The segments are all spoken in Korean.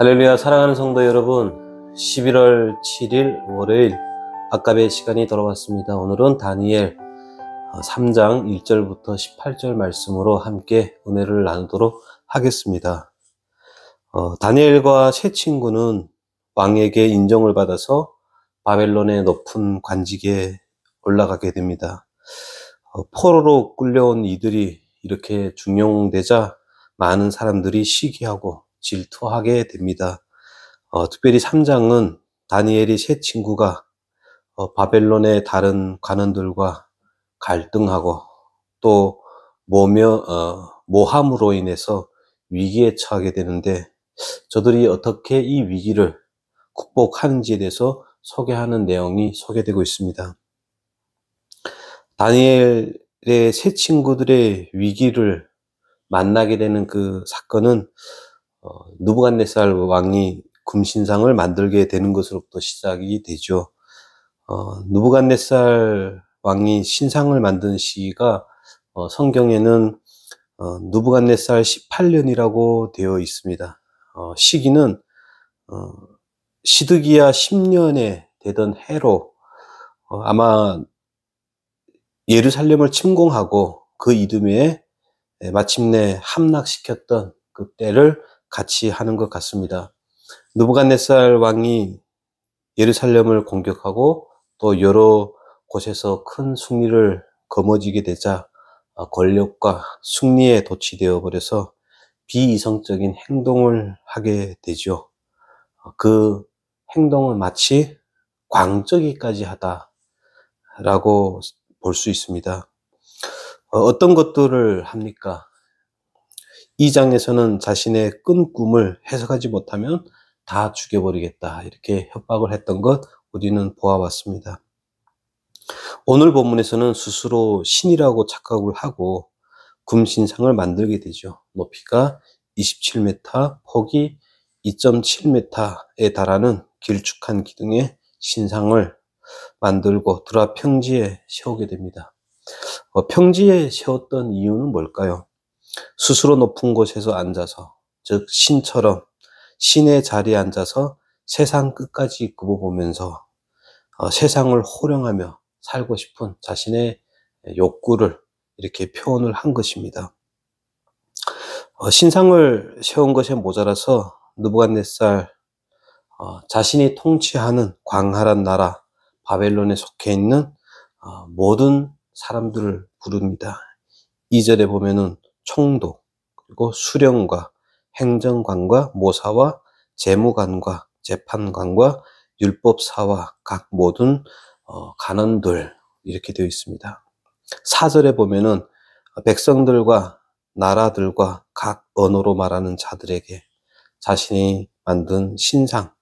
할렐루야. 사랑하는 성도 여러분, 11월 7일 월요일 아까베 시간이 돌아왔습니다. 오늘은 다니엘 3장 1절부터 18절 말씀으로 함께 은혜를 나누도록 하겠습니다. 다니엘과 세 친구는 왕에게 인정을 받아서 바벨론의 높은 관직에 올라가게 됩니다. 포로로 끌려온 이들이 이렇게 중용되자 많은 사람들이 시기하고 질투하게 됩니다. 특별히 3장은 다니엘이 세 친구가 바벨론의 다른 관원들과 갈등하고 또 모함으로 인해서 위기에 처하게 되는데, 저들이 어떻게 이 위기를 극복하는지에 대해서 소개하는 내용이 소개되고 있습니다. 다니엘의 세 친구들의 위기를 만나게 되는 그 사건은 느부갓네살 왕이 금신상을 만들게 되는 것으로부터 시작이 되죠. 느부갓네살 왕이 신상을 만든 시기가 성경에는 느부갓네살 18년이라고 되어 있습니다. 시기는 시드기야 10년에 되던 해로 아마 예루살렘을 침공하고 그 이듬해에 마침내 함락시켰던 그 때를 같이 하는 것 같습니다. 느부갓네살 왕이 예루살렘을 공격하고 또 여러 곳에서 큰 승리를 거머쥐게 되자 권력과 승리에 도취되어 버려서 비이성적인 행동을 하게 되죠. 그 행동은 마치 광적이까지 하다라고 볼 수 있습니다. 어떤 것들을 합니까? 2장에서는 자신의 끈 꿈을 해석하지 못하면 다 죽여버리겠다, 이렇게 협박을 했던 것 우리는 보아왔습니다. 오늘 본문에서는 스스로 신이라고 착각을 하고 금신상을 만들게 되죠. 높이가 27m, 폭이 2.7m에 달하는 길쭉한 기둥의 신상을 만들고 드라 평지에 세우게 됩니다. 평지에 세웠던 이유는 뭘까요? 스스로 높은 곳에서 앉아서, 즉 신처럼 신의 자리에 앉아서 세상 끝까지 굽어보면서 세상을 호령하며 살고 싶은 자신의 욕구를 이렇게 표현을 한 것입니다. 신상을 세운 것에 모자라서 느부갓네살 자신이 통치하는 광활한 나라 바벨론에 속해 있는 모든 사람들을 부릅니다. 2절에 보면은 총독, 그리고 수령과 행정관과 모사와 재무관과 재판관과 율법사와 각 모든 관원들, 이렇게 되어 있습니다. 4절에 보면은 백성들과 나라들과 각 언어로 말하는 자들에게 자신이 만든 신상,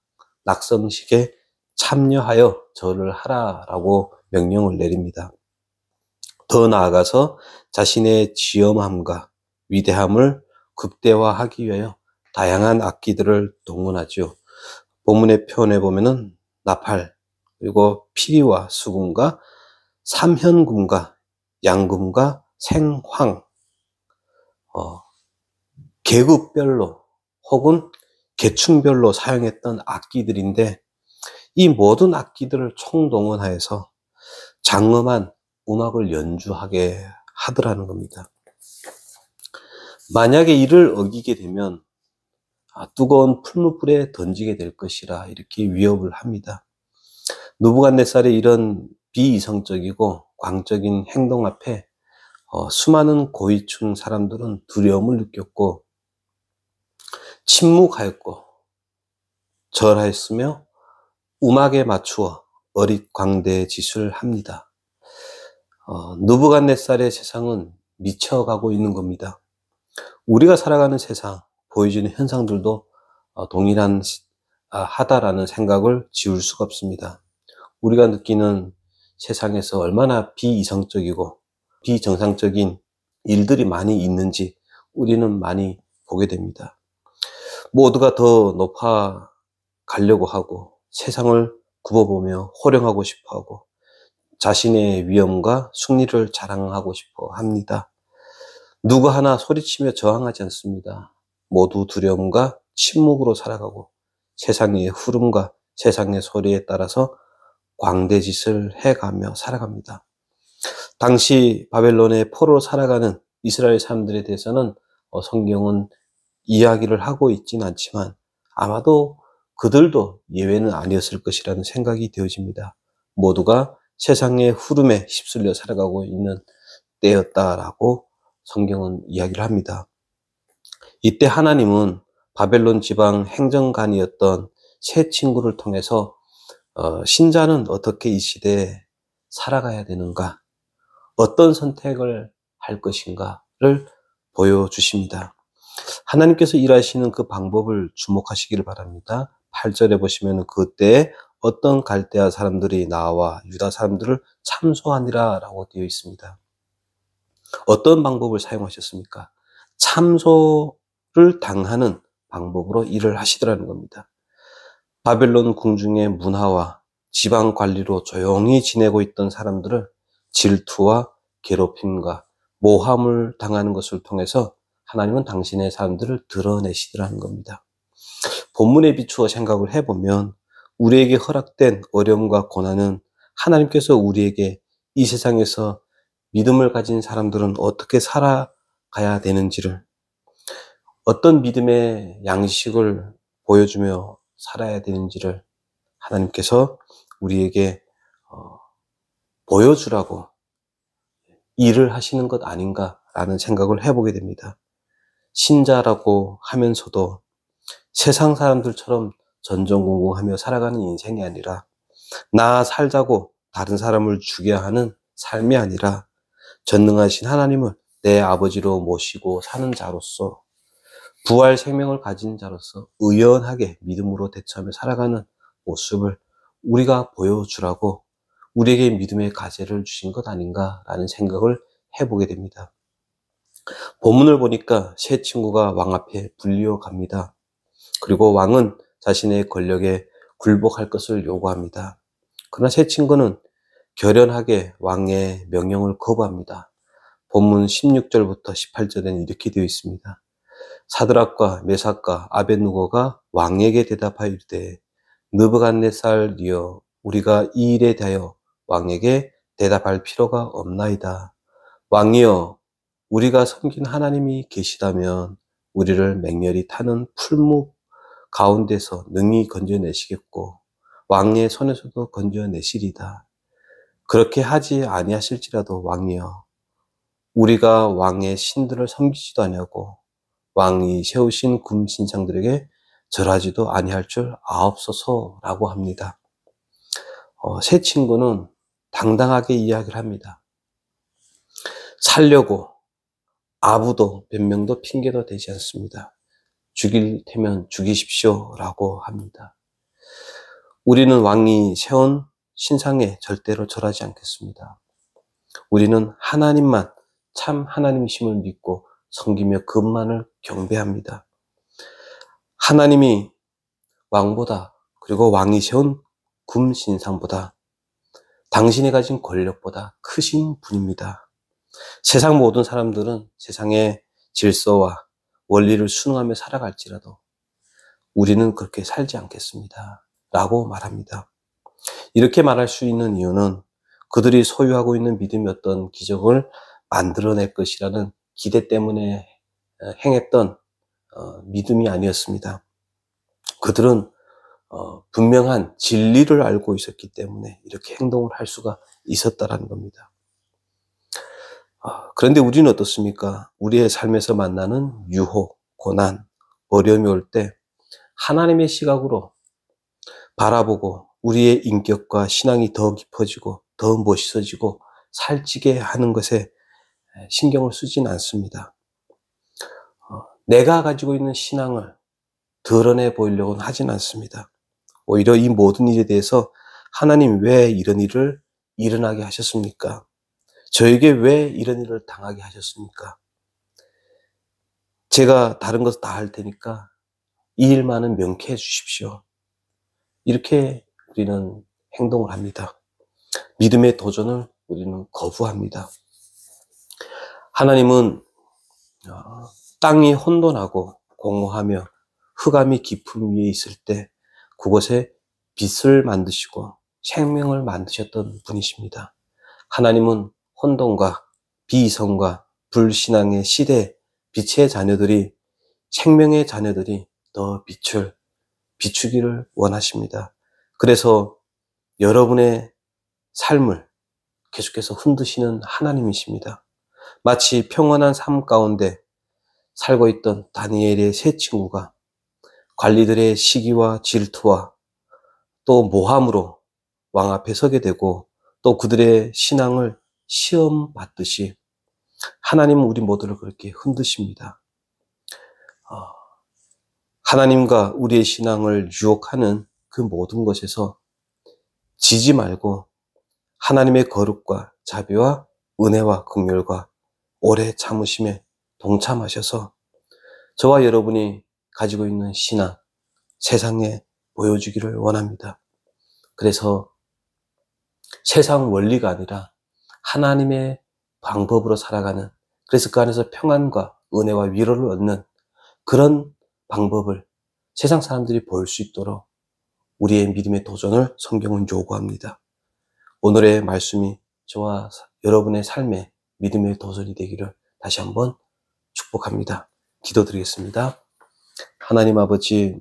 낙성식에 참여하여 절을 하라라고 명령을 내립니다. 더 나아가서 자신의 지엄함과 위대함을 극대화하기 위하여 다양한 악기들을 동원하죠. 본문의 표현에 보면은 나팔, 그리고 피리와 수금과 삼현금과 양금과 생황, 계급별로 혹은 계층별로 사용했던 악기들인데, 이 모든 악기들을 총동원하여서 장엄한 음악을 연주하게 하더라는 겁니다. 만약에 이를 어기게 되면 뜨거운 풀무불에 던지게 될 것이라 이렇게 위협을 합니다. 느부갓네살의 이런 비이성적이고 광적인 행동 앞에 수많은 고위층 사람들은 두려움을 느꼈고 침묵하였고 절하였으며 음악에 맞추어 어릿광대 짓을 합니다. 느부갓네살의 세상은 미쳐가고 있는 겁니다. 우리가 살아가는 세상, 보여지는 현상들도 동일한 하다라는 생각을 지울 수가 없습니다. 우리가 느끼는 세상에서 얼마나 비이성적이고 비정상적인 일들이 많이 있는지 우리는 많이 보게 됩니다. 모두가 더 높아 가려고 하고 세상을 굽어보며 호령하고 싶어하고 자신의 위엄과 승리를 자랑하고 싶어 합니다. 누구 하나 소리치며 저항하지 않습니다. 모두 두려움과 침묵으로 살아가고 세상의 흐름과 세상의 소리에 따라서 광대짓을 해가며 살아갑니다. 당시 바벨론의 포로로 살아가는 이스라엘 사람들에 대해서는 성경은 이야기를 하고 있지는 않지만 아마도 그들도 예외는 아니었을 것이라는 생각이 되어집니다. 모두가 세상의 흐름에 휩쓸려 살아가고 있는 때였다라고 성경은 이야기를 합니다. 이때 하나님은 바벨론 지방 행정관이었던 세 친구를 통해서 신자는 어떻게 이 시대에 살아가야 되는가, 어떤 선택을 할 것인가를 보여주십니다. 하나님께서 일하시는 그 방법을 주목하시기를 바랍니다. 8절에 보시면 그때 어떤 갈대아 사람들이 나와 유다 사람들을 참소하니라 라고 되어 있습니다. 어떤 방법을 사용하셨습니까? 참소를 당하는 방법으로 일을 하시더라는 겁니다. 바벨론 궁중의 문화와 지방 관리로 조용히 지내고 있던 사람들을 질투와 괴롭힘과 모함을 당하는 것을 통해서 하나님은 당신의 사람들을 드러내시더라는 겁니다. 본문에 비추어 생각을 해보면 우리에게 허락된 어려움과 고난은 하나님께서 우리에게 이 세상에서 믿음을 가진 사람들은 어떻게 살아가야 되는지를, 어떤 믿음의 양식을 보여주며 살아야 되는지를 하나님께서 우리에게 보여주라고 일을 하시는 것 아닌가라는 생각을 해보게 됩니다. 신자라고 하면서도 세상 사람들처럼 전전긍긍하며 살아가는 인생이 아니라 나 살자고 다른 사람을 죽여야 하는 삶이 아니라 전능하신 하나님을 내 아버지로 모시고 사는 자로서 부활 생명을 가진 자로서 의연하게 믿음으로 대처하며 살아가는 모습을 우리가 보여주라고 우리에게 믿음의 가제를 주신 것 아닌가라는 생각을 해보게 됩니다. 본문을 보니까 세 친구가 왕 앞에 불리어 갑니다. 그리고 왕은 자신의 권력에 굴복할 것을 요구합니다. 그러나 세 친구는 결연하게 왕의 명령을 거부합니다. 본문 16절부터 18절에는 이렇게 되어 있습니다. 사드락과 메삭과 아벳느고가 왕에게 대답하여 이르되 느부갓네살이여, 우리가 이 일에 대하여 왕에게 대답할 필요가 없나이다. 왕이여, 우리가 섬긴 하나님이 계시다면 우리를 맹렬히 타는 풀무 가운데서 능히 건져내시겠고 왕의 손에서도 건져내시리다. 그렇게 하지 아니하실지라도 왕이여, 우리가 왕의 신들을 섬기지도 아니하고 왕이 세우신 금 신상들에게 절하지도 아니할 줄 아옵소서라고 합니다. 세 친구는 당당하게 이야기를 합니다. 살려고 아부도 변명도 핑계도 되지 않습니다. 죽일 테면 죽이십시오라고 합니다. 우리는 왕이 세운 신상에 절대로 절하지 않겠습니다. 우리는 하나님만, 참 하나님이심을 믿고 섬기며 그분만을 경배합니다. 하나님이 왕보다, 그리고 왕이 세운 금 신상보다, 당신이 가진 권력보다 크신 분입니다. 세상 모든 사람들은 세상의 질서와 원리를 순응하며 살아갈지라도 우리는 그렇게 살지 않겠습니다 라고 말합니다. 이렇게 말할 수 있는 이유는 그들이 소유하고 있는 믿음이 어떤 기적을 만들어낼 것이라는 기대 때문에 행했던 믿음이 아니었습니다. 그들은 분명한 진리를 알고 있었기 때문에 이렇게 행동을 할 수가 있었다라는 겁니다. 그런데 우리는 어떻습니까? 우리의 삶에서 만나는 유혹, 고난, 어려움이 올 때 하나님의 시각으로 바라보고 우리의 인격과 신앙이 더 깊어지고 더 멋있어지고 살찌게 하는 것에 신경을 쓰지는 않습니다. 내가 가지고 있는 신앙을 드러내 보이려고는 하진 않습니다. 오히려 이 모든 일에 대해서 하나님 왜 이런 일을 일어나게 하셨습니까? 저에게 왜 이런 일을 당하게 하셨습니까? 제가 다른 것을 다 할 테니까 이 일만은 명쾌해 주십시오. 이렇게 우리는 행동을 합니다. 믿음의 도전을 우리는 거부합니다. 하나님은 땅이 혼돈하고 공허하며 흑암이 깊음 위에 있을 때 그곳에 빛을 만드시고 생명을 만드셨던 분이십니다. 하나님은 혼돈과 비이성과 불신앙의 시대, 빛의 자녀들이, 생명의 자녀들이 더 빛을 비추기를 원하십니다. 그래서 여러분의 삶을 계속해서 흔드시는 하나님이십니다. 마치 평안한 삶 가운데 살고 있던 다니엘의 세 친구가 관리들의 시기와 질투와 또 모함으로 왕 앞에 서게 되고 또 그들의 신앙을 시험 받듯이 하나님은 우리 모두를 그렇게 흔드십니다. 하나님과 우리의 신앙을 유혹하는 그 모든 것에서 지지 말고 하나님의 거룩과 자비와 은혜와 긍휼과 오래 참으심에 동참하셔서 저와 여러분이 가지고 있는 신앙, 세상에 보여주기를 원합니다. 그래서 세상 원리가 아니라 하나님의 방법으로 살아가는, 그래서 그 안에서 평안과 은혜와 위로를 얻는 그런 방법을 세상 사람들이 볼 수 있도록 우리의 믿음의 도전을 성경은 요구합니다. 오늘의 말씀이 저와 여러분의 삶에 믿음의 도전이 되기를 다시 한번 축복합니다. 기도드리겠습니다. 하나님 아버지,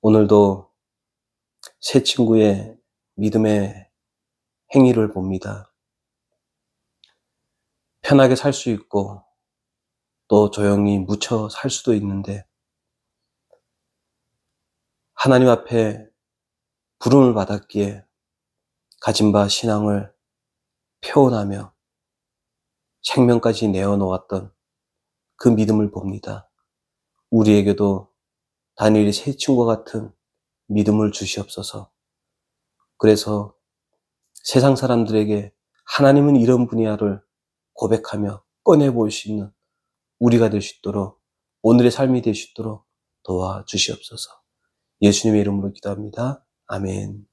오늘도 새 친구의 믿음의 행위를 봅니다. 편하게 살 수 있고 또 조용히 묻혀 살 수도 있는데 하나님 앞에 부름을 받았기에 가진 바 신앙을 표현하며 생명까지 내어놓았던 그 믿음을 봅니다. 우리에게도 다니엘의 세 친구와 같은 믿음을 주시옵소서. 그래서 세상 사람들에게 하나님은 이런 분야를 고백하며 꺼내볼 수 있는 우리가 될 수 있도록, 오늘의 삶이 될 수 있도록 도와주시옵소서. 예수님의 이름으로 기도합니다. 아멘.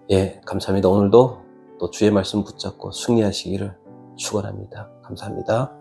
예, 감사합니다. 오늘도 또 주의 말씀 붙잡고 승리하시기를 축원합니다. 감사합니다.